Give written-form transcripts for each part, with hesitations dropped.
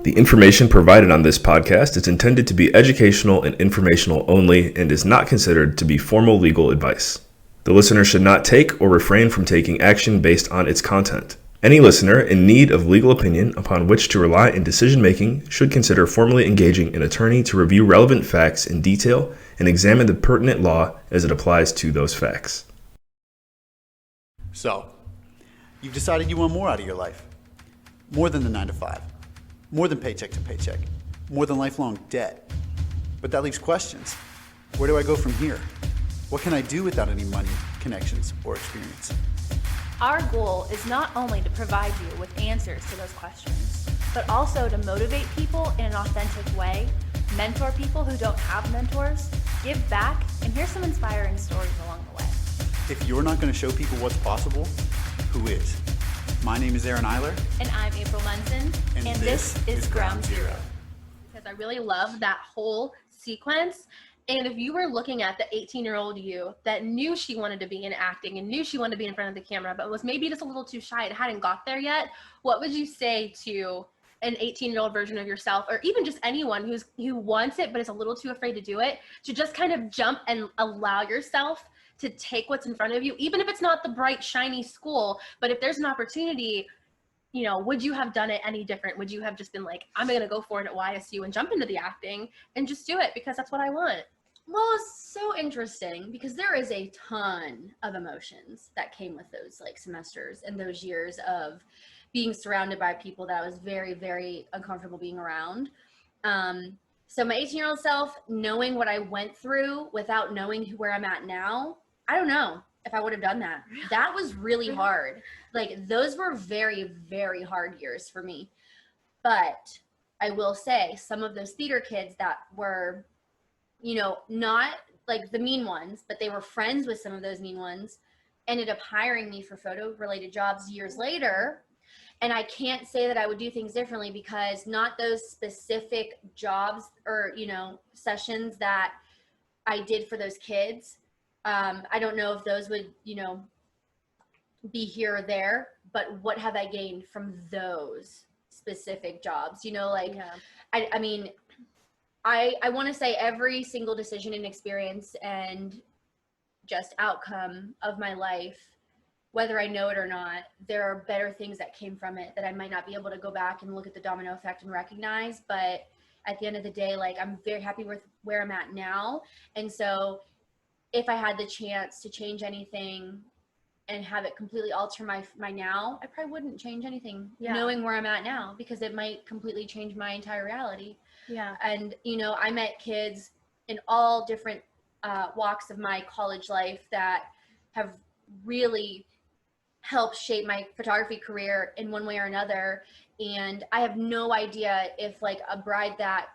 The information provided on this podcast is intended to be educational and informational only and is not considered to be formal legal advice. The listener should not take or refrain from taking action based on its content. Any listener in need of legal opinion upon which to rely in decision-making should consider formally engaging an attorney to review relevant facts in detail and examine the pertinent law as it applies to those facts. So, you've decided you want more out of your life. More than the 9 to 5. More than paycheck to paycheck. More than lifelong debt. But that leaves questions. Where do I go from here? What can I do without any money, connections, or experience? Our goal is not only to provide you with answers to those questions, but also to motivate people in an authentic way, mentor people who don't have mentors, give back, and hear some inspiring stories along the way. If you're not going to show people what's possible, who is? My name is Iler. And I'm April Munson, and this is Ground Zero. Because I really love that whole sequence. And if you were looking at the 18-year-old you that knew she wanted to be in acting and knew she wanted to be in front of the camera, but was maybe just a little too shy and hadn't got there yet, what would you say to an 18-year-old version of yourself, or even just anyone who wants it but is a little too afraid to do it, to just kind of jump and allow yourself to take what's in front of you, even if it's not the bright, shiny school, but if there's an opportunity, you know, would you have done it any different? Would you have just been like, I'm going to go for it at YSU and jump into the acting and just do it because that's what I want? Well, it's so interesting because there is a ton of emotions that came with those like semesters and those years of being surrounded by people that I was very, very uncomfortable being around. So my 18-year-old self, knowing what I went through without knowing where I'm at now, I don't know if I would have done that. That was really hard. Like those were very, very hard years for me. But I will say some of those theater kids that were, you know, not like the mean ones, but they were friends with some of those mean ones, ended up hiring me for photo related jobs years later. And I can't say that I would do things differently because not those specific jobs or, you know, sessions that I did for those kids. I don't know if those would, you know, be here or there, but what have I gained from those specific jobs? You know, like, yeah. I mean, I want to say every single decision and experience and just outcome of my life, whether I know it or not, there are better things that came from it that I might not be able to go back and look at the domino effect and recognize. But at the end of the day, like, I'm very happy with where I'm at now. And so if I had the chance to change anything and have it completely alter my now, I probably wouldn't change anything, knowing where I'm at now, because it might completely change my entire reality. Yeah. And, you know, I met kids in all different walks of my college life that have really helped shape my photography career in one way or another. And I have no idea if like a bride that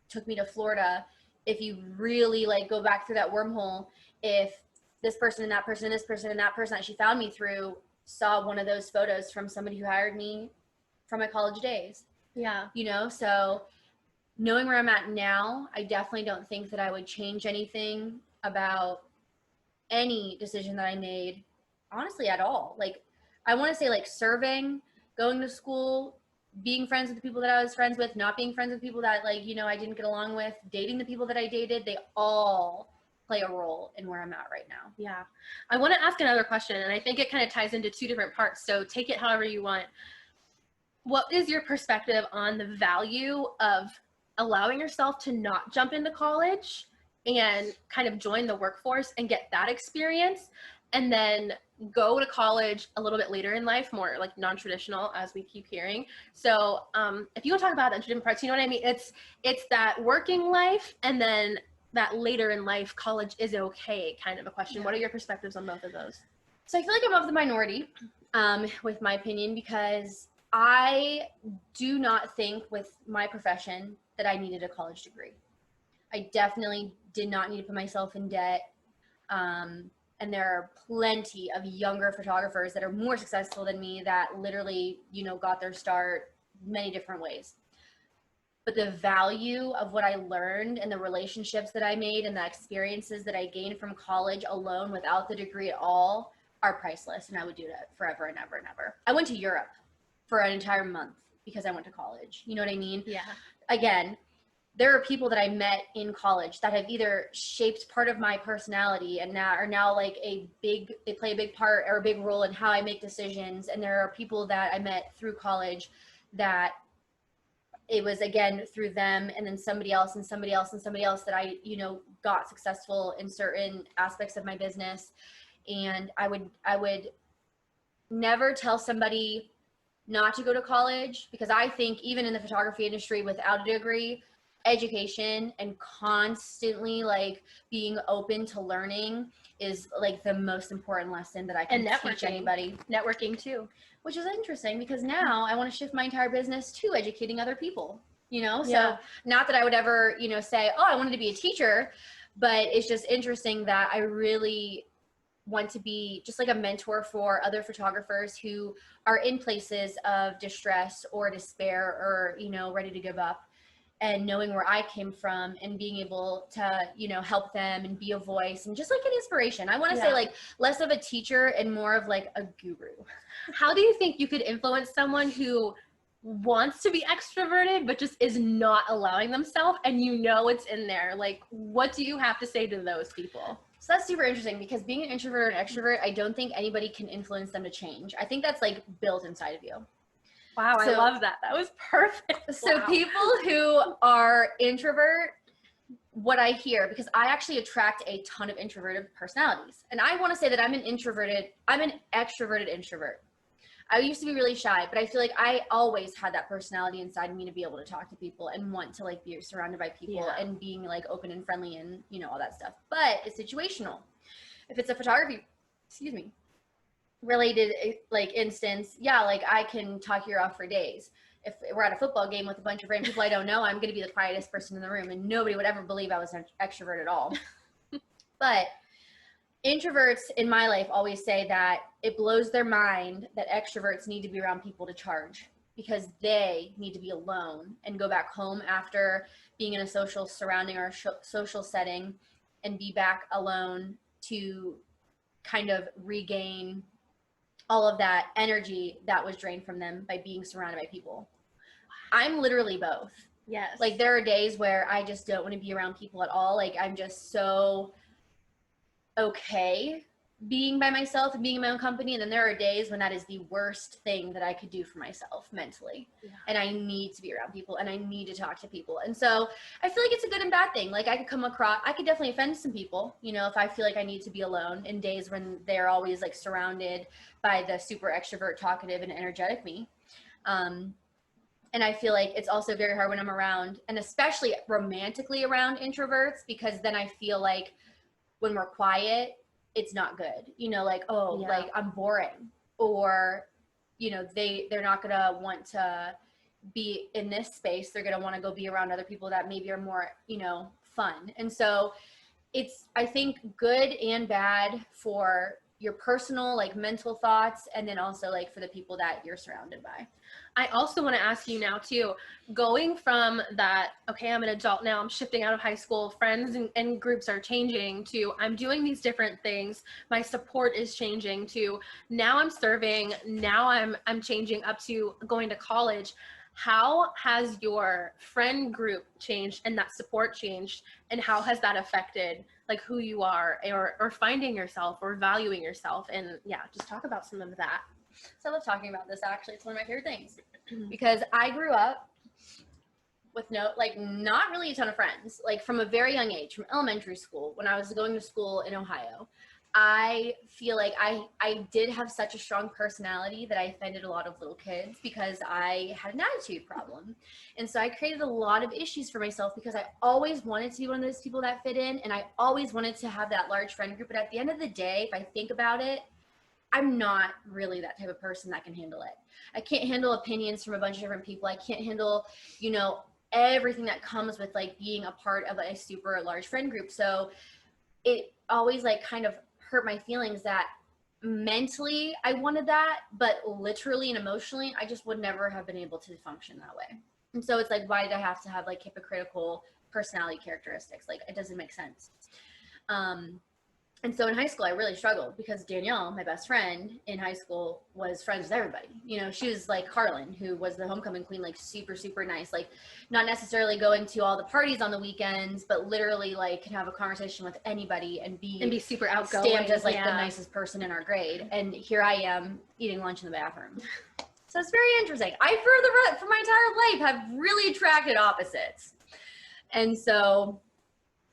took me to Florida, if you really like go back through that wormhole, if this person and that person and this person and that person that she found me through saw one of those photos from somebody who hired me from my college days. Yeah. You know, so knowing where I'm at now, I definitely don't think that I would change anything about any decision that I made, honestly, at all. Like, I want to say like serving, going to school, being friends with the people that I was friends with, not being friends with people that like, you know, I didn't get along with, dating the people that I dated, they all play a role in where I'm at right now. Yeah. I want to ask another question, and I think it kind of ties into two different parts. So take it however you want. What is your perspective on the value of allowing yourself to not jump into college and kind of join the workforce and get that experience, and then go to college a little bit later in life, more like non-traditional, as we keep hearing? So if you want to talk about that in two different parts, you know what I mean? It's that working life and then that later in life college is okay kind of a question. What are your perspectives on both of those? So I feel like I'm of the minority with my opinion, because I do not think with my profession that I needed a college degree. I definitely did not need to put myself in debt. And there are plenty of younger photographers that are more successful than me that literally, you know, got their start many different ways. But the value of what I learned and the relationships that I made and the experiences that I gained from college alone without the degree at all are priceless. And I would do that forever and ever and ever. I went to Europe for an entire month because I went to college. You know what I mean? Yeah. Again, there are people that I met in college that have either shaped part of my personality and now are now like they play a big part or a big role in how I make decisions. And there are people that I met through college that it was again through them and then somebody else and somebody else and somebody else that I, you know, got successful in certain aspects of my business. And I would never tell somebody not to go to college, because I think even in the photography industry without a degree, education and constantly like being open to learning is like the most important lesson that I can teach anybody. Networking too. Which is interesting because now I want to shift my entire business to educating other people, you know? Yeah. So not that I would ever, you know, say, oh, I wanted to be a teacher, but it's just interesting that I really want to be just like a mentor for other photographers who are in places of distress or despair or, you know, ready to give up. And knowing where I came from and being able to, you know, help them and be a voice and just like an inspiration. I want to say like less of a teacher and more of like a guru. How do you think you could influence someone who wants to be extroverted but just is not allowing themselves, and you know it's in there? Like, what do you have to say to those people? So that's super interesting because being an introvert or an extrovert, I don't think anybody can influence them to change. I think that's like built inside of you. Wow, So, I love that. That was perfect. So Wow. people who are introvert, what I hear, because I actually attract a ton of introverted personalities. And I want to say that I'm an extroverted introvert. I used to be really shy, but I feel like I always had that personality inside of me to be able to talk to people and want to like be surrounded by people and being like open and friendly and, you know, all that stuff. But it's situational. If it's a photography, related like instance, yeah, like I can talk your ear off for days. If we're at a football game with a bunch of random people I don't know, I'm going to be the quietest person in the room and nobody would ever believe I was an extrovert at all. But introverts in my life always say that it blows their mind that extroverts need to be around people to charge, because they need to be alone and go back home after being in a social surrounding or social setting and be back alone to kind of regain all of that energy that was drained from them by being surrounded by people. I'm literally both. Yes. Like there are days where I just don't want to be around people at all. Like I'm just so okay being by myself and being in my own company. And then there are days when that is the worst thing that I could do for myself mentally. Yeah. And I need to be around people and I need to talk to people. And so I feel like it's a good and bad thing. Like I could definitely offend some people, you know, if I feel like I need to be alone in days when they're always like surrounded by the super extrovert, talkative and energetic me. And I feel like it's also very hard when I'm around, and especially romantically around introverts, because then I feel like when we're quiet, it's not good. You know, like, oh, yeah, like I'm boring, or, you know, they're not going to want to be in this space. They're going to want to go be around other people that maybe are more, you know, fun. And so it's, I think, good and bad for your personal, like mental thoughts, and then also like for the people that you're surrounded by. I also want to ask you now too, going from that, okay, I'm an adult now, I'm shifting out of high school, friends and groups are changing, to I'm doing these different things, my support is changing, to now I'm serving, now I'm changing up to going to college. How has your friend group changed and that support changed, and how has that affected like who you are, or finding yourself or valuing yourself? And yeah, just talk about some of that. So I love talking about this, actually. It's one of my favorite things because I grew up with not really a ton of friends, like from a very young age, from elementary school. When I was going to school in Ohio, I feel like I did have such a strong personality that I offended a lot of little kids because I had an attitude problem. And so I created a lot of issues for myself because I always wanted to be one of those people that fit in, and I always wanted to have that large friend group. But at the end of the day, if I think about it, I'm not really that type of person that can handle it. I can't handle opinions from a bunch of different people. I can't handle, you know, everything that comes with like being a part of a super large friend group. So it always like kind of hurt my feelings that mentally I wanted that, but literally and emotionally, I just would never have been able to function that way. And so it's like, why did I have to have like hypocritical personality characteristics? Like, it doesn't make sense. And so in high school, I really struggled because Danielle, my best friend in high school, was friends with everybody. You know, she was like Harlan, who was the homecoming queen, like super, super nice, like not necessarily going to all the parties on the weekends, but literally like can have a conversation with anybody and be super outgoing. Stamped as like the nicest person in our grade. And here I am eating lunch in the bathroom. So it's very interesting. I, for my entire life, have really attracted opposites. And so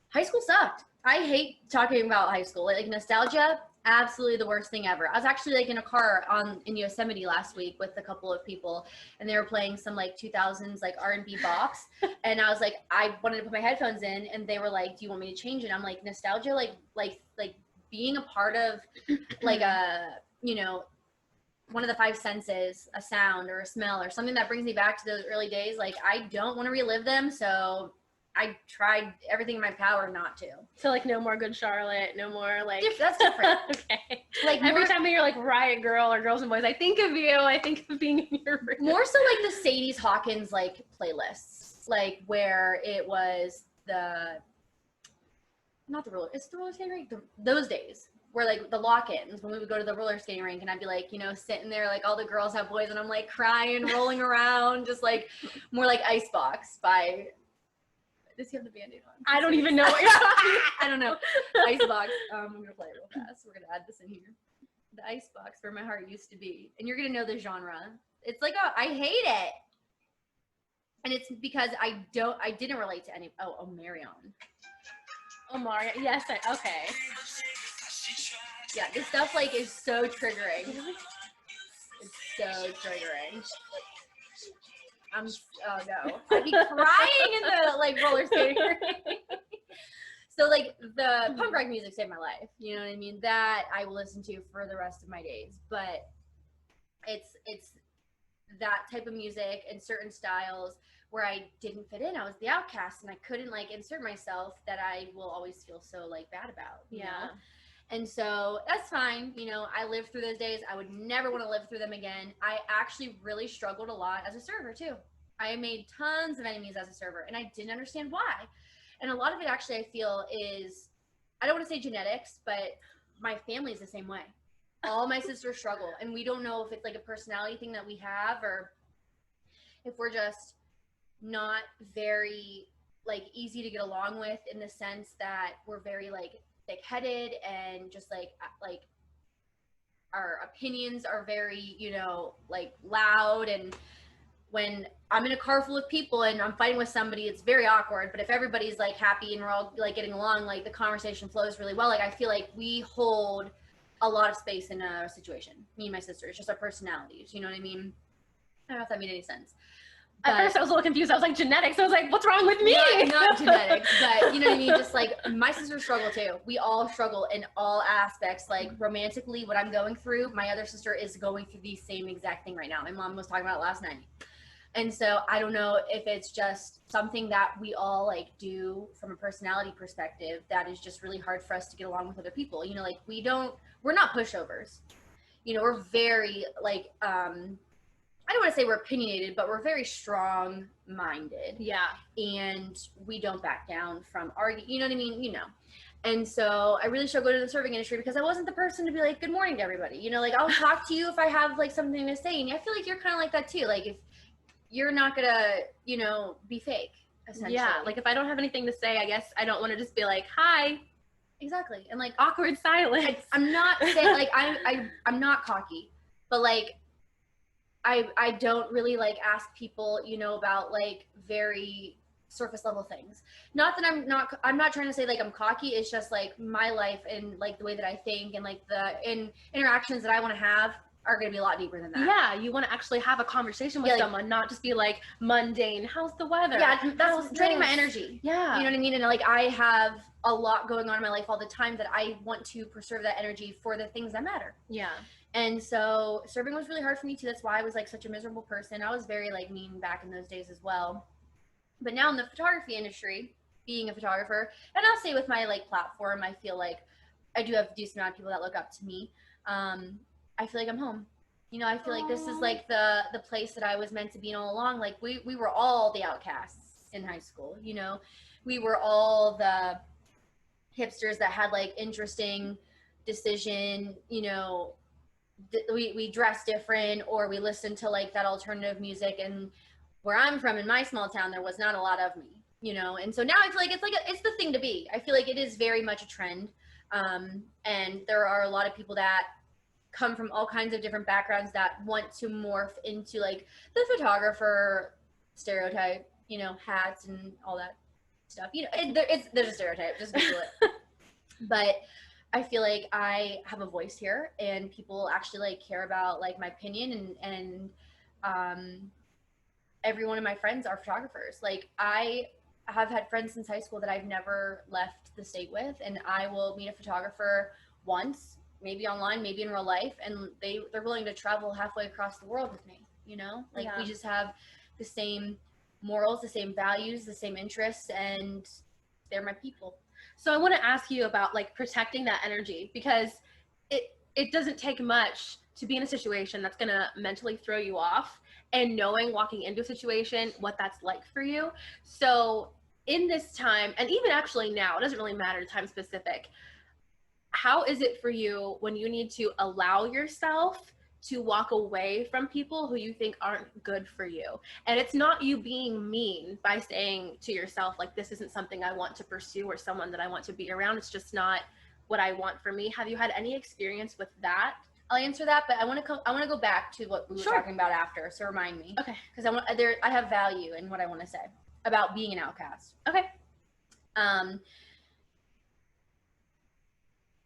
high school sucked. I hate talking about high school. Like nostalgia, absolutely the worst thing ever. I was actually like in a car in Yosemite last week with a couple of people, and they were playing some like 2000s like R&B bops. And I was like, I wanted to put my headphones in, and they were like, "Do you want me to change it?" I'm like, nostalgia, like being a part of like a, you know, one of the five senses, a sound or a smell or something that brings me back to those early days. Like I don't want to relive them, so I tried everything in my power not to. So like no more Good Charlotte, no more like that's different. Okay. Like every time I hear like Riot Girl or Girls and Boys, I think of you. I think of being in your room. More so like the Sadie's Hawkins like playlists, like where it was not the roller, it's the roller skating rink. Those days where like the lock-ins when we would go to the roller skating rink, and I'd be like, you know, sitting there like all the girls have boys, and I'm like crying, rolling around, just like more like Icebox by. Does he have the Band-Aid on? I don't even know what you're talking about. I don't know. Icebox. I'm going to play it real fast. We're going to add this in here. The Icebox, Where My Heart Used to Be. And you're going to know the genre. It's like, I hate it. And it's because I didn't relate to any, Marion. Oh, Mario. Yes, okay. Yeah, this stuff like is so triggering. It's so triggering. No. I'd be crying in the like roller skating rink. So like the punk rock music saved my life. You know what I mean? That I will listen to for the rest of my days. But it's that type of music and certain styles where I didn't fit in. I was the outcast and I couldn't like insert myself, that I will always feel so like bad about. You know? And so that's fine. You know, I lived through those days. I would never want to live through them again. I actually really struggled a lot as a server too. I made tons of enemies as a server, and I didn't understand why. And a lot of it actually I feel is, I don't want to say genetics, but my family is the same way. All my sisters struggle, and we don't know if it's like a personality thing that we have, or if we're just not very like easy to get along with, in the sense that we're very like thick-headed, and just like our opinions are very, you know, like loud. And when I'm in a car full of people and I'm fighting with somebody, it's very awkward. But if everybody's like happy and we're all like getting along, like the conversation flows really well. Like I feel like we hold a lot of space in a situation, me and my sister. It's just our personalities, you know what I mean? I don't know if that made any sense. At first I was a little confused. I was like, genetics. I was like, what's wrong with me? Not genetics, but you know what I mean? Just like my sisters struggle too. We all struggle in all aspects. Like romantically, what I'm going through, my other sister is going through the same exact thing right now. My mom was talking about it last night. And so I don't know if it's just something that we all like do from a personality perspective that is just really hard for us to get along with other people. You know, like we're not pushovers. You know, we're very like, I don't want to say we're opinionated, but we're very strong-minded. Yeah. And we don't back down from arguing, you know what I mean? You know. And so I really struggled in the serving industry because I wasn't the person to be like, good morning to everybody. You know, like I'll talk to you if I have like something to say. And I feel like you're kind of like that too. Like if you're not going to, you know, be fake, essentially. Yeah. Like if I don't have anything to say, I guess I don't want to just be like, hi. Exactly. And like awkward silence. I'm not saying like, I'm not cocky, but like, I don't really like ask people, you know, about like very surface level things. Not that I'm not trying to say like I'm cocky. It's just like my life and like the way that I think and like the interactions that I want to have are going to be a lot deeper than that. Yeah. You want to actually have a conversation with someone, not just be like mundane. How's the weather? Yeah. That's draining my energy. Yeah. You know what I mean? And like, I have a lot going on in my life all the time that I want to preserve that energy for the things that matter. Yeah. And so serving was really hard for me too. That's why I was like such a miserable person. I was very like mean back in those days as well. But now in the photography industry, being a photographer, and I'll say with my like platform, I feel like I do have a decent amount of people that look up to me. I feel like I'm home. You know, I feel like this is like the place that I was meant to be in all along. Like we were all the outcasts in high school, you know, we were all the hipsters that had like interesting decision, you know, we dress different, or we listen to like that alternative music. And where I'm from, in my small town, there was not a lot of me, you know. And so now I feel like it's the thing to be. I feel like it is very much a trend. And there are a lot of people that come from all kinds of different backgrounds that want to morph into like the photographer stereotype, you know, hats and all that stuff. You know, there's a stereotype, just Google it. But I feel like I have a voice here, and people actually like care about like my opinion, and every one of my friends are photographers. Like I have had friends since high school that I've never left the state with, and I will meet a photographer once, maybe online, maybe in real life, and they're willing to travel halfway across the world with me, you know? Like we just have the same morals, the same values, the same interests, and they're my people. So I want to ask you about like protecting that energy, because it doesn't take much to be in a situation that's going to mentally throw you off, and knowing walking into a situation what that's like for you. So in this time, and even actually now, it doesn't really matter time specific, how is it for you when you need to allow yourself to walk away from people who you think aren't good for you? And it's not you being mean by saying to yourself, like, this isn't something I want to pursue or someone that I want to be around. It's just not what I want for me. Have you had any experience with that? I'll answer that, but I want to go back to what we were talking about after. So remind me. Okay. Because I have value in what I want to say about being an outcast. Okay.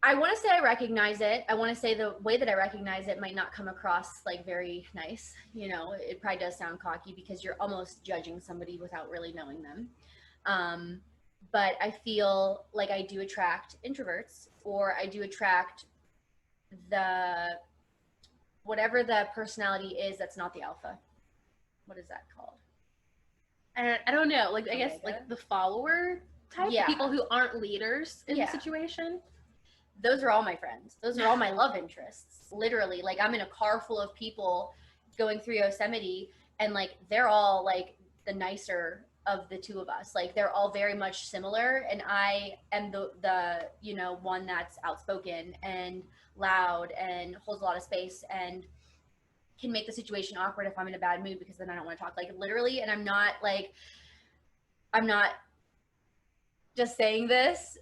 I want to say I recognize it. I want to say the way that I recognize it might not come across like very nice. You know, it probably does sound cocky because you're almost judging somebody without really knowing them. But I feel like I do attract introverts, or I do attract whatever the personality is that's not the alpha. What is that called? I don't know. Like, I guess like the follower type, people who aren't leaders in the situation. Those are all my friends. Those are all my love interests. Literally, like I'm in a car full of people going through Yosemite, and like they're all like the nicer of the two of us. Like they're all very much similar, and I am the you know, one that's outspoken and loud and holds a lot of space and can make the situation awkward if I'm in a bad mood, because then I don't want to talk, like literally. And I'm not just saying this,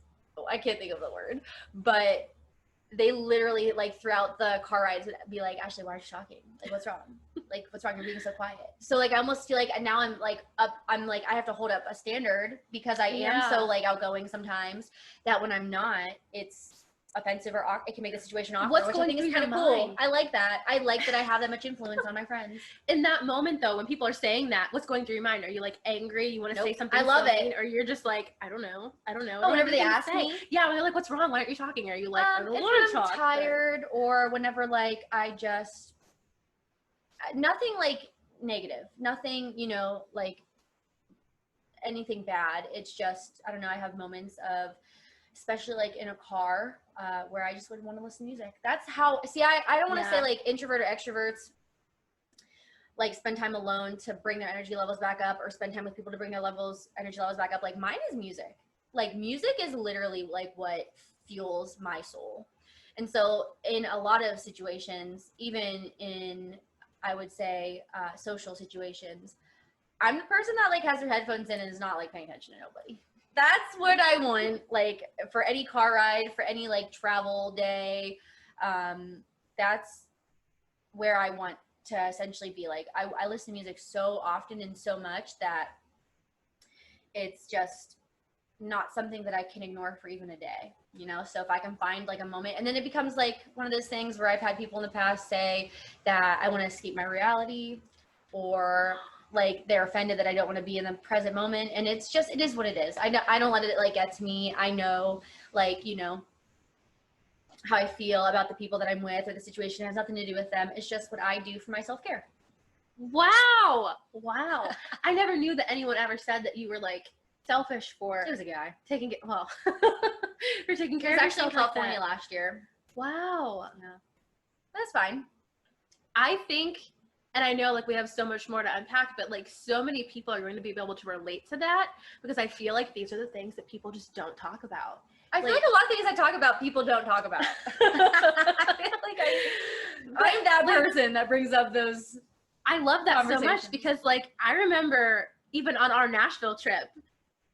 I can't think of the word, but they literally like throughout the car rides would be like, Ashley, why are you talking? Like, what's wrong? Like, what's wrong? You're being so quiet. So like, I almost feel like, and now I'm like I have to hold up a standard because I am so like outgoing sometimes, that when I'm not, it's offensive or it can make the situation awkward. What's which going I think through is kind of your cool. mind? I like that. I like that I have that much influence on my friends. In that moment though, when people are saying that, what's going through your mind? Are you like angry? You want to say something? I love silly, it. Or you're just like, I don't know. Oh, whenever they ask me, yeah, they're like, what's wrong? Why aren't you talking? Are you like, I don't want to talk? I'm tired, or whenever like I just nothing like negative, nothing, you know, like anything bad. It's just, I don't know, I have moments of, especially like in a car, where I just would want to listen to music. That's how, see, I don't want to say like introvert or extroverts like spend time alone to bring their energy levels back up, or spend time with people to bring their energy levels back up. Like mine is music. Like music is literally like what fuels my soul. And so in a lot of situations, even in, I would say, social situations, I'm the person that like has their headphones in and is not like paying attention to nobody. That's what I want, like for any car ride, for any like travel day. That's where I want to essentially be. Like I listen to music so often and so much that it's just not something that I can ignore for even a day, you know? So if I can find like a moment, and then it becomes like one of those things where I've had people in the past say that I want to escape my reality, or like they're offended that I don't want to be in the present moment. And it's just, it is what it is. I don't let it like get to me. I know, like, you know, how I feel about the people that I'm with, or the situation has nothing to do with them. It's just what I do for my self-care. Wow. I never knew that anyone ever said that you were like selfish for It was a guy taking it. Well, for taking care of of yourself. Actually in California like last year. Wow. Yeah. That's fine. I think, and I know like we have so much more to unpack, but like so many people are going to be able to relate to that, because I feel like these are the things that people just don't talk about. I feel like a lot of things I talk about, people don't talk about. I feel like I'm that person that brings up those. I love that so much because, like, I remember even on our Nashville trip,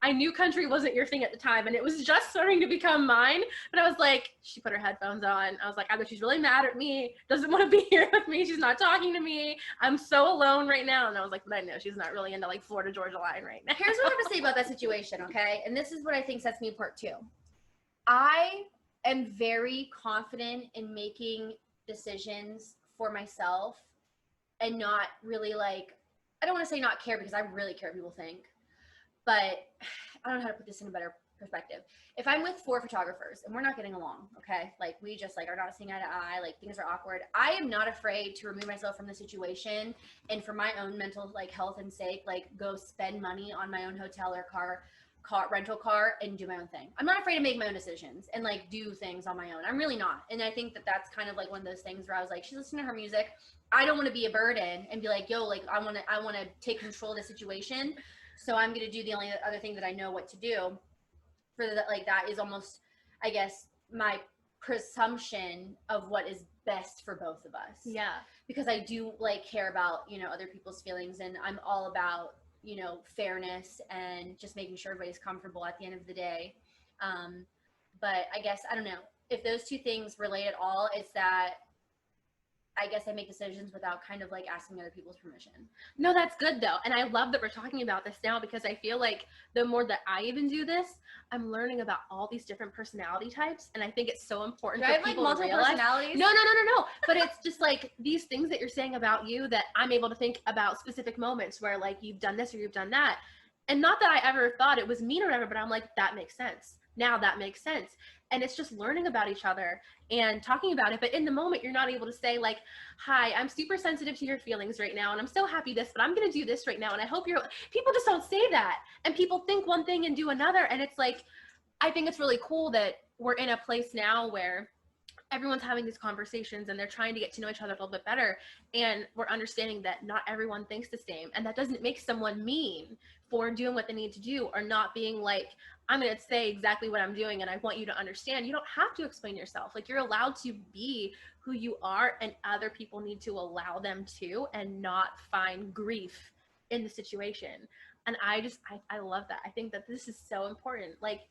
I knew country wasn't your thing at the time, and it was just starting to become mine. But I was like, she put her headphones on. I was like, either she's really mad at me, doesn't want to be here with me, she's not talking to me, I'm so alone right now. And I was like, but I know she's not really into like Florida Georgia line right now. Here's what I have to say about that situation, okay? And this is what I think sets me apart too. I am very confident in making decisions for myself and not really like, I don't want to say not care because I really care what people think. But I don't know how to put this in a better perspective. If I'm with 4 photographers and we're not getting along, okay, like we just like are not seeing eye to eye, like things are awkward, I am not afraid to remove myself from the situation and for my own mental like health and sake, like go spend money on my own hotel or rental car and do my own thing. I'm not afraid to make my own decisions and like do things on my own. I'm really not. And I think that that's kind of like one of those things where I was like, she's listening to her music. I don't want to be a burden and be like, yo, like I want to take control of the situation. So I'm going to do the only other thing that I know what to do for that. Like that is almost, I guess, my presumption of what is best for both of us. Yeah. Because I do like care about, you know, other people's feelings, and I'm all about, you know, fairness and just making sure everybody's comfortable at the end of the day. But I guess, I don't know if those two things relate at all. It's that I guess I make decisions without kind of like asking other people's permission. No, that's good though. And I love that we're talking about this now because I feel like the more that I even do this, I'm learning about all these different personality types. And I think it's so important for people to realize. Personalities? No. But it's just like these things that you're saying about you that I'm able to think about specific moments where like you've done this or you've done that. And not that I ever thought it was mean or whatever, but I'm like, that makes sense. Now that makes sense. And it's just learning about each other and talking about it. But in the moment, you're not able to say like, hi, I'm super sensitive to your feelings right now. And I'm so happy this, but I'm going to do this right now. And I hope people just don't say that. And people think one thing and do another. And it's like, I think it's really cool that we're in a place now where everyone's having these conversations and they're trying to get to know each other a little bit better. And we're understanding that not everyone thinks the same. And that doesn't make someone mean for doing what they need to do or not being like, I'm going to say exactly what I'm doing and I want you to understand. You don't have to explain yourself. Like you're allowed to be who you are, and other people need to allow them to and not find grief in the situation. And I love that. I think that this is so important. Like,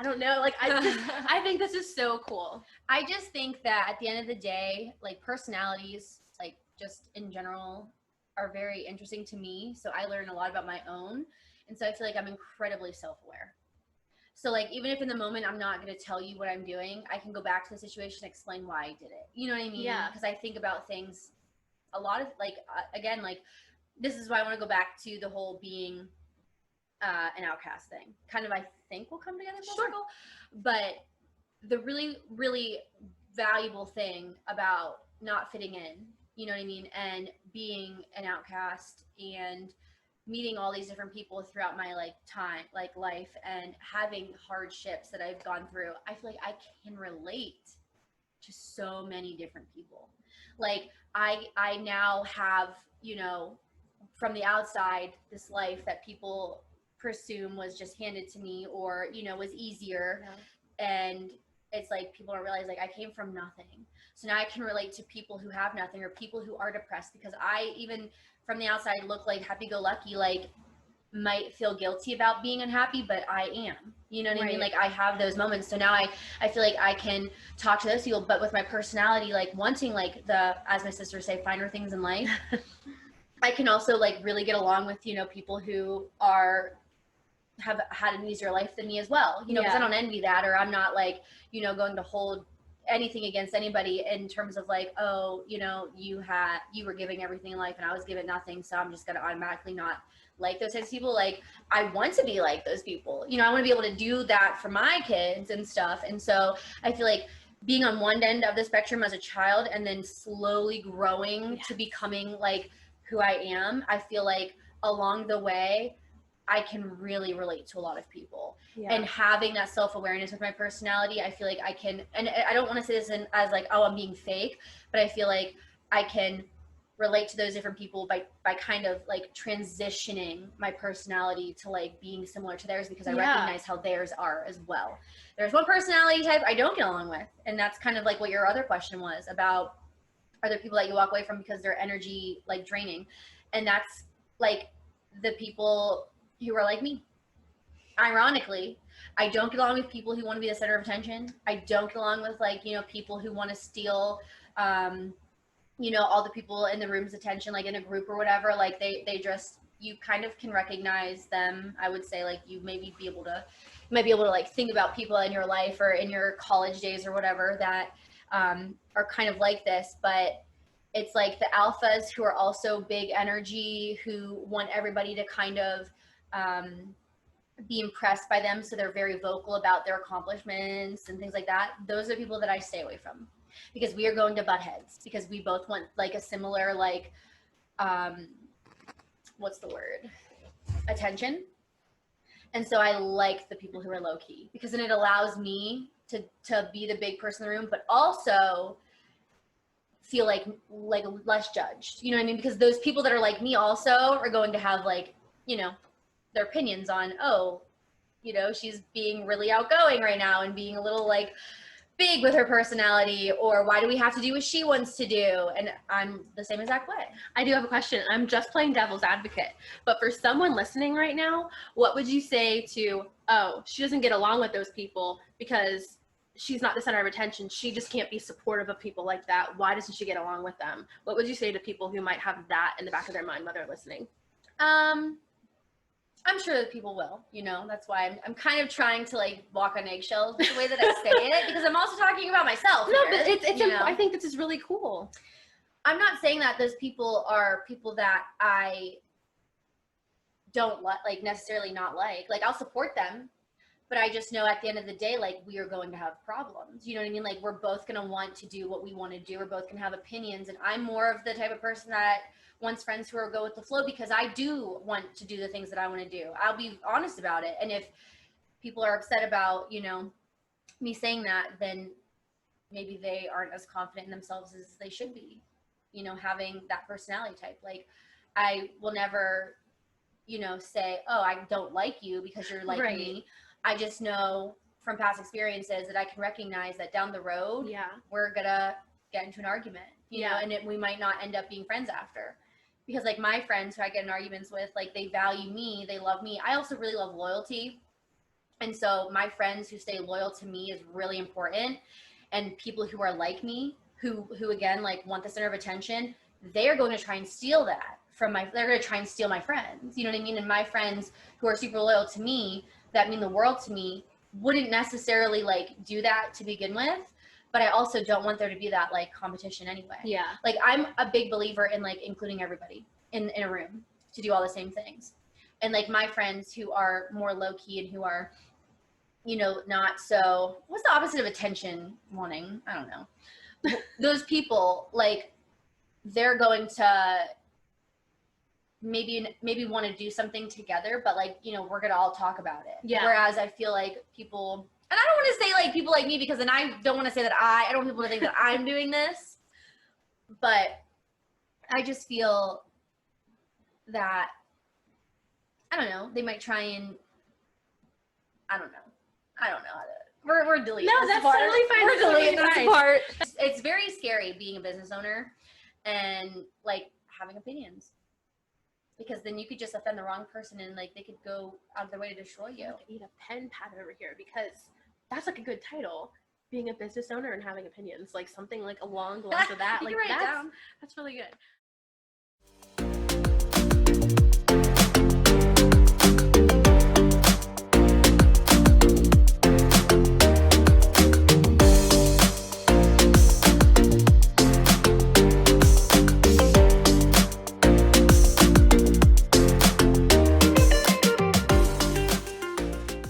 I don't know, like I think this is so cool. I just think that at the end of the day, like personalities, like just in general, are very interesting to me. So I learn a lot about my own. And so I feel like I'm incredibly self-aware. So like, even if in the moment I'm not going to tell you what I'm doing, I can go back to the situation and explain why I did it. You know what I mean? Yeah. Because I think about things a lot of like, again, like this is why I want to go back to the whole being an outcast thing. Kind of, I think we'll come together full circle. But the really, really valuable thing about not fitting in, you know what I mean? And being an outcast and meeting all these different people throughout my like time, like life, and having hardships that I've gone through, I feel like I can relate to so many different people. Like I now have, you know, from the outside, this life that people presume was just handed to me or, you know, was easier. Yeah. And it's like people don't realize like I came from nothing. So now I can relate to people who have nothing or people who are depressed, because I, even from the outside, look like happy-go-lucky, like might feel guilty about being unhappy, but I am, you know what I mean? Like I have those moments. So now I feel like I can talk to those people, but with my personality, like wanting like as my sisters say, finer things in life, I can also like really get along with, you know, people who have had an easier life than me as well, you know, because I don't envy that, or I'm not like, you know, going to hold anything against anybody in terms of like, oh, you know, you were giving everything in life and I was giving nothing, so I'm just going to automatically not like those types of people. Like I want to be like those people, you know, I want to be able to do that for my kids and stuff. And so I feel like being on one end of the spectrum as a child and then slowly growing to becoming like who I am, I feel like along the way I can really relate to a lot of people. And having that self-awareness with my personality, I feel like I can, and I don't want to say this as like, oh, I'm being fake, but I feel like I can relate to those different people by kind of like transitioning my personality to like being similar to theirs, because I recognize how theirs are as well. There's one personality type I don't get along with, and that's kind of like what your other question was about, are there people that you walk away from because their energy like draining, and that's like the people who are like me. Ironically, I don't get along with people who want to be the center of attention. I don't get along with like, you know, people who want to steal, you know, all the people in the room's attention, like in a group or whatever. Like they just, you kind of can recognize them. I would say like you might be able to like think about people in your life or in your college days or whatever that are kind of like this, but it's like the alphas who are also big energy, who want everybody to kind of be impressed by them. So they're very vocal about their accomplishments and things like that. Those are people that I stay away from, because we are going to butt heads, because we both want like a similar, like, what's the word? Attention. And so I like the people who are low key, because then it allows me to be the big person in the room, but also feel like less judged. You know what I mean? Because those people that are like me also are going to have like, you know, their opinions on, oh, you know, she's being really outgoing right now and being a little like big with her personality, or why do we have to do what she wants to do? And I'm the same exact way. I do have a question. I'm just playing devil's advocate, but for someone listening right now, what would you say to, oh, she doesn't get along with those people because she's not the center of attention, she just can't be supportive of people like that, why doesn't she get along with them? What would you say to people who might have that in the back of their mind while they're listening? I'm sure that people will, you know, that's why I'm kind of trying to like walk on eggshells with the way that I say it, because I'm also talking about myself. No, here, but it's you know? I think this is really cool. I'm not saying that those people are people that I don't like necessarily not like I'll support them, but I just know at the end of the day, like, we are going to have problems. You know what I mean? Like, we're both going to want to do what we want to do. We're both going to have opinions. And I'm more of the type of person that wants friends who are go with the flow, because I do want to do the things that I want to do. I'll be honest about it. And if people are upset about, you know, me saying that, then maybe they aren't as confident in themselves as they should be, you know, having that personality type. Like, I will never, you know, say, oh, I don't like you because you're like me. I just know from past experiences that I can recognize that down the road, we're gonna get into an argument, you know, and we might not end up being friends after. Because like my friends who I get in arguments with, like, they value me, they love me. I also really love loyalty. And so my friends who stay loyal to me is really important. And people who are like me, who again, like, want the center of attention, they're going to try and steal that from they're going to try and steal my friends. You know what I mean? And my friends who are super loyal to me, that mean the world to me, wouldn't necessarily like do that to begin with. But I also don't want there to be that like competition anyway. Yeah. Like, I'm a big believer in like including everybody in a room to do all the same things. And like my friends who are more low key and who are, you know, not so, what's the opposite of attention wanting? I don't know. Those people, like, they're going to maybe want to do something together, but like, you know, we're gonna all talk about it. Yeah. Whereas I feel like people, and I don't want to say like people like me, because then I don't want to say that I don't want people to think that I'm doing this, but I just feel that, I don't know, they might try and, I don't know how to, we're deleting no, this that's part. totally fine. We're deleting this fine. part. It's very scary being a business owner and like having opinions, because then you could just offend the wrong person and like they could go out of their way to destroy you. I need a pen pad over here, because that's like a good title, being a business owner and having opinions, like something like along the lines of that. You like can write it down. That's really good.